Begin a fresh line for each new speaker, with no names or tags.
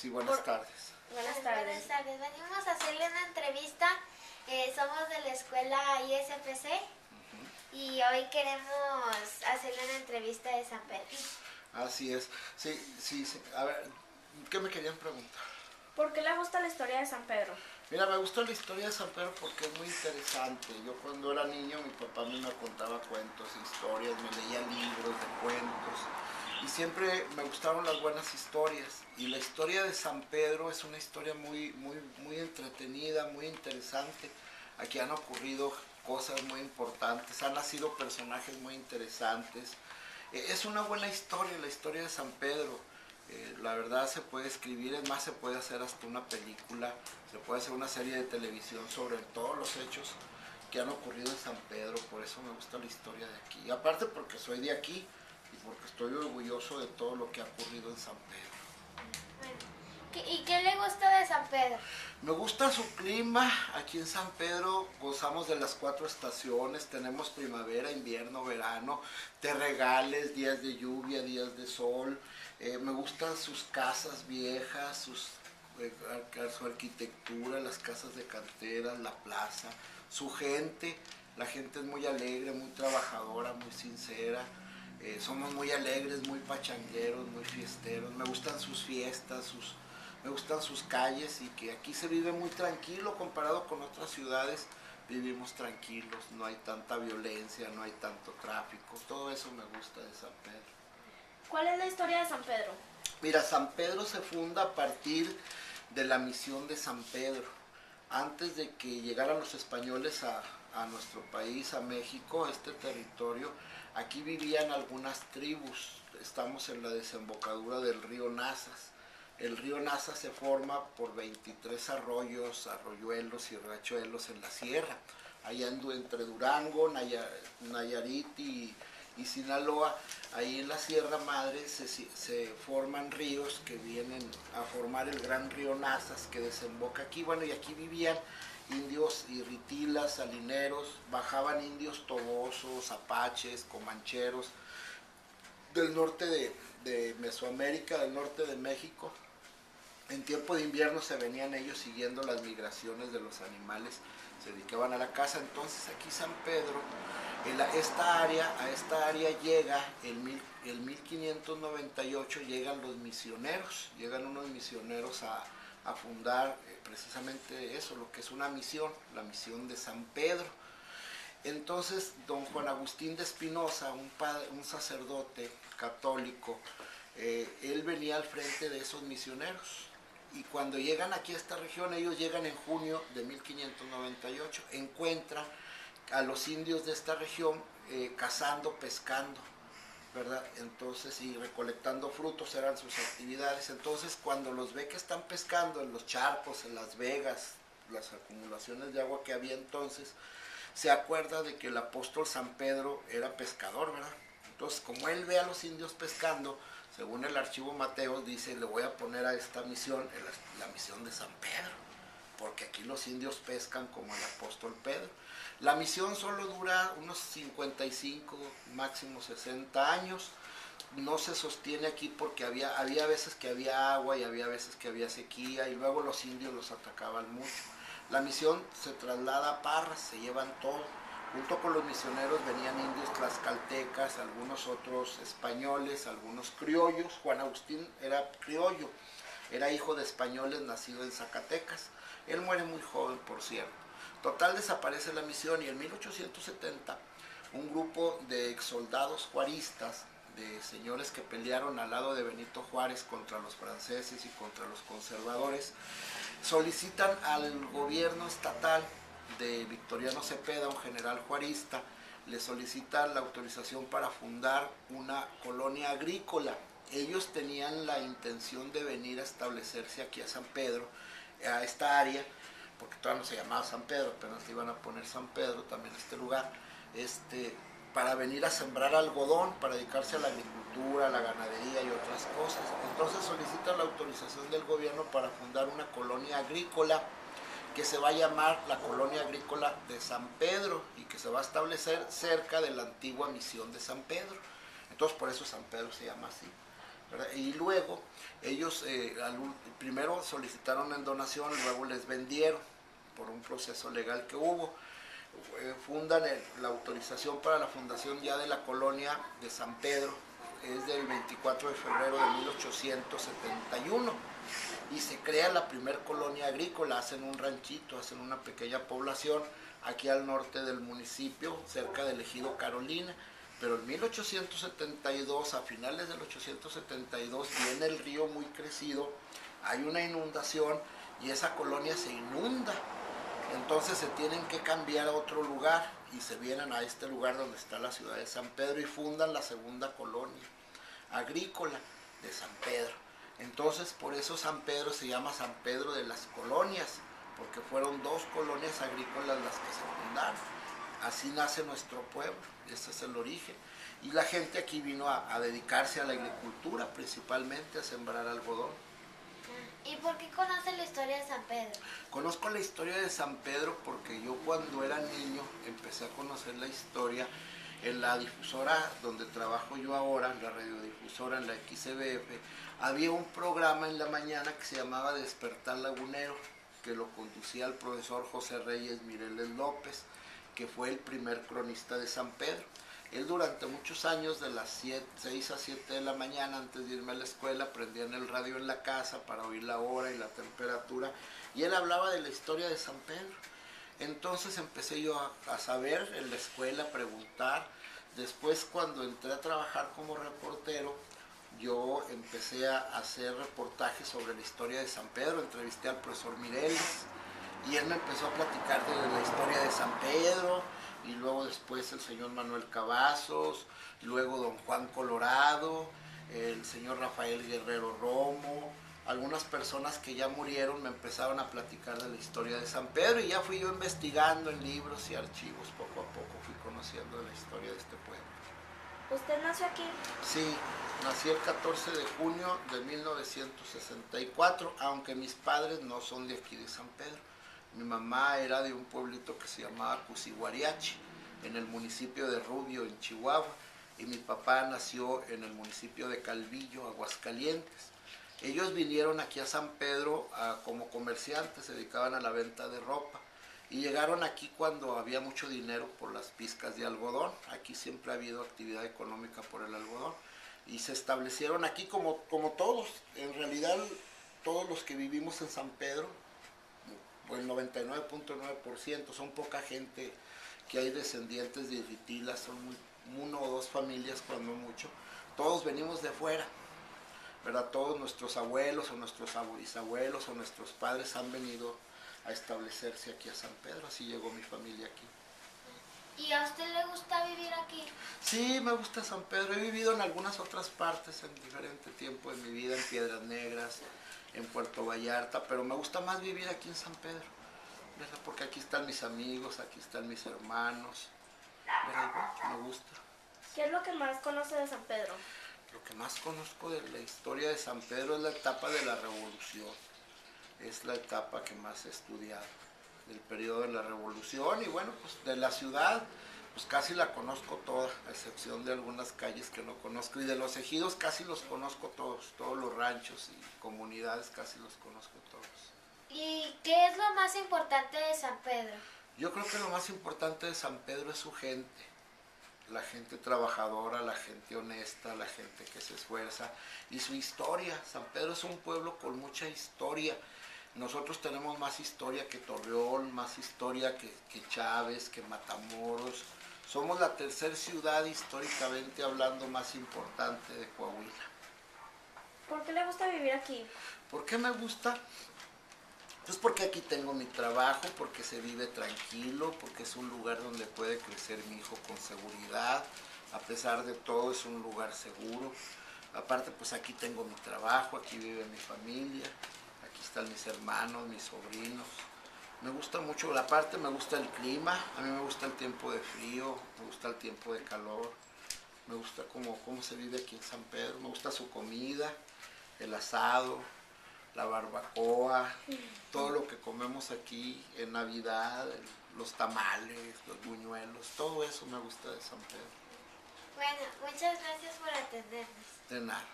Sí, buenas tardes.
Buenas tardes.
Buenas tardes. Venimos a hacerle una entrevista. Somos de la escuela ISFC y hoy queremos hacerle una entrevista de San Pedro.
Así es. Sí. A ver, ¿qué me querían preguntar?
¿Por qué le gusta la historia de San Pedro?
Mira, me gustó la historia de San Pedro porque es muy interesante. Yo cuando era niño, mi papá a mí me contaba cuentos, historias, me leía libros de cuentos. Y siempre me gustaron las buenas historias. Y la historia de San Pedro es una historia muy entretenida, muy interesante. Aquí han ocurrido cosas muy importantes, han nacido personajes muy interesantes. Es una buena historia, la historia de San Pedro. La verdad se puede escribir, es más, se puede hacer hasta una película, se puede hacer una serie de televisión sobre todos los hechos que han ocurrido en San Pedro. Por eso me gusta la historia de aquí. Y aparte porque soy de aquí y porque estoy orgulloso de todo lo que ha ocurrido en San Pedro.
¿Y qué le gusta de San Pedro?
Me gusta su clima. Aquí en San Pedro gozamos de las 4 estaciones. Tenemos primavera, invierno, verano, terregales, días de lluvia, días de sol. Me gustan sus casas viejas, su arquitectura, las casas de cantera, la plaza, su gente. La gente es muy alegre, muy trabajadora, muy sincera. Somos muy alegres, muy pachangueros, muy fiesteros. Me gustan sus fiestas, me gustan sus calles, y que aquí se vive muy tranquilo comparado con otras ciudades. Vivimos tranquilos, no hay tanta violencia, no hay tanto tráfico. Todo eso me gusta de San Pedro.
¿Cuál es la historia de San Pedro?
Mira, San Pedro se funda a partir de la misión de San Pedro. Antes de que llegaran los españoles a nuestro país, a México, a este territorio, aquí vivían algunas tribus. Estamos en la desembocadura del río Nazas. El río Nazas se forma por 23 arroyos, arroyuelos y riachuelos en la sierra. Allá entre Durango, Nayarit y Sinaloa, ahí en la Sierra Madre se forman ríos que vienen a formar el gran río Nazas que desemboca aquí. Bueno, y aquí vivían indios y ritilas, salineros, bajaban indios tobosos, apaches, comancheros, del norte de Mesoamérica, del norte de México. En tiempo de invierno se venían ellos siguiendo las migraciones de los animales, se dedicaban a la caza. Entonces aquí San Pedro, a esta área llega el 1598, llegan los misioneros, llegan unos misioneros a fundar precisamente eso, lo que es una misión, la misión de San Pedro. Entonces don Juan Agustín de Espinosa, un sacerdote católico, él venía al frente de esos misioneros. Y cuando llegan aquí a esta región, ellos llegan en junio de 1598, encuentran a los indios de esta región cazando, pescando, ¿verdad? Entonces, y recolectando frutos eran sus actividades. Entonces, cuando los ve que están pescando en los charcos, en las vegas, las acumulaciones de agua que había entonces, se acuerda de que el apóstol San Pedro era pescador, ¿verdad? Entonces, como él ve a los indios pescando, según el archivo Mateos, dice, le voy a poner a esta misión la misión de San Pedro, porque aquí los indios pescan como el apóstol Pedro. La misión solo dura unos 55, máximo 60 años. No se sostiene aquí porque había veces que había agua y había veces que había sequía, y luego los indios los atacaban mucho. La misión se traslada a Parras, se llevan todo. Junto con los misioneros venían indios tlaxcaltecas, algunos otros españoles, algunos criollos. Juan Agustín era criollo, era hijo de españoles nacido en Zacatecas. Él muere muy joven, por cierto. Total, desaparece la misión, y en 1870 un grupo de exsoldados juaristas, de señores que pelearon al lado de Benito Juárez contra los franceses y contra los conservadores, solicitan al gobierno estatal de Victoriano Cepeda, un general juarista, le solicitan la autorización para fundar una colonia agrícola. Ellos tenían la intención de venir a establecerse aquí a San Pedro, a esta área, porque todavía no se llamaba San Pedro, apenas le iban a poner San Pedro también a este lugar, para venir a sembrar algodón, para dedicarse a la agricultura, a la ganadería y otras cosas. Entonces solicitan la autorización del gobierno para fundar una colonia agrícola que se va a llamar la Colonia Agrícola de San Pedro, y que se va a establecer cerca de la antigua misión de San Pedro. Entonces por eso San Pedro se llama así, ¿verdad? Y luego Ellos primero solicitaron en donación, luego les vendieron por un proceso legal que hubo. Fundan la autorización para la fundación ya de la colonia de San Pedro, es del 24 de febrero de 1871 y se crea la primer colonia agrícola, hacen un ranchito, hacen una pequeña población aquí al norte del municipio, cerca del ejido Carolina, pero en 1872, a finales del 872, viene el río muy crecido, hay una inundación y esa colonia se inunda. Entonces se tienen que cambiar a otro lugar y se vienen a este lugar donde está la ciudad de San Pedro y fundan la segunda colonia agrícola de San Pedro. Entonces por eso San Pedro se llama San Pedro de las Colonias, porque fueron dos colonias agrícolas las que se fundaron. Así nace nuestro pueblo, ese es el origen. Y la gente aquí vino a dedicarse a la agricultura, principalmente a sembrar algodón.
¿Y por qué conoces la historia de San Pedro?
Conozco la historia de San Pedro porque yo cuando era niño empecé a conocer la historia en la difusora donde trabajo yo ahora, en la radiodifusora, en la XBF. Había un programa en la mañana que se llamaba Despertar Lagunero, que lo conducía el profesor José Reyes Mireles López, que fue el primer cronista de San Pedro. Él durante muchos años, de las 6 a 7 de la mañana, antes de irme a la escuela, prendían el radio en la casa para oír la hora y la temperatura, y él hablaba de la historia de San Pedro. Entonces empecé yo a saber en la escuela, a preguntar. Después, cuando entré a trabajar como reportero, yo empecé a hacer reportajes sobre la historia de San Pedro, entrevisté al profesor Mireles, y él me empezó a platicar de la historia de San Pedro, y luego después el señor Manuel Cavazos, luego don Juan Colorado, el señor Rafael Guerrero Romo, algunas personas que ya murieron me empezaron a platicar de la historia de San Pedro y ya fui yo investigando en libros y archivos, poco a poco fui conociendo de la historia de este pueblo.
¿Usted nació aquí?
Sí, nací el 14 de junio de 1964, aunque mis padres no son de aquí de San Pedro. Mi mamá era de un pueblito que se llamaba Cusiguariachi, en el municipio de Rubio, en Chihuahua, y mi papá nació en el municipio de Calvillo, Aguascalientes. Ellos vinieron aquí a San Pedro como comerciantes, se dedicaban a la venta de ropa, y llegaron aquí cuando había mucho dinero por las pizcas de algodón. Aquí siempre ha habido actividad económica por el algodón, y se establecieron aquí como todos. En realidad, todos los que vivimos en San Pedro, pues el 99.9%, son poca gente que hay descendientes de Ritilas, son uno o dos familias cuando mucho. Todos venimos de fuera, ¿verdad? Todos nuestros abuelos o nuestros bisabuelos o nuestros padres han venido a establecerse aquí a San Pedro, así llegó mi familia aquí.
¿Y a usted le gusta vivir aquí?
Sí, me gusta San Pedro, he vivido en algunas otras partes en diferente tiempo de mi vida, en Piedras Negras, en Puerto Vallarta, pero me gusta más vivir aquí en San Pedro, ¿verdad? Porque aquí están mis amigos, aquí están mis hermanos, ¿verdad? Bueno, me gusta.
¿Qué es lo que más conoce de San Pedro?
Lo que más conozco de la historia de San Pedro es la etapa de la Revolución, es la etapa que más he estudiado, del periodo de la Revolución, y bueno, pues de la ciudad, pues casi la conozco toda, a excepción de algunas calles que no conozco, y de los ejidos casi los conozco todos los ranchos y comunidades casi los conozco todos.
¿Y qué es lo más importante de San Pedro?
Yo creo que lo más importante de San Pedro es su gente, la gente trabajadora, la gente honesta, la gente que se esfuerza, y su historia. San Pedro es un pueblo con mucha historia. Nosotros tenemos más historia que Torreón, más historia que Chávez, que Matamoros. Somos la tercera ciudad históricamente hablando más importante de Coahuila.
¿Por qué le gusta vivir aquí?
¿Por qué me gusta? Pues porque aquí tengo mi trabajo, porque se vive tranquilo, porque es un lugar donde puede crecer mi hijo con seguridad. A pesar de todo es un lugar seguro. Aparte, pues aquí tengo mi trabajo, aquí vive mi familia. Aquí están mis hermanos, mis sobrinos. Me gusta mucho la parte, me gusta el clima. A mí me gusta el tiempo de frío, me gusta el tiempo de calor. Me gusta cómo se vive aquí en San Pedro. Me gusta su comida, el asado, la barbacoa, todo lo que comemos aquí en Navidad, los tamales, los buñuelos. Todo eso me gusta de San Pedro.
Bueno, muchas gracias por atendernos.
De nada.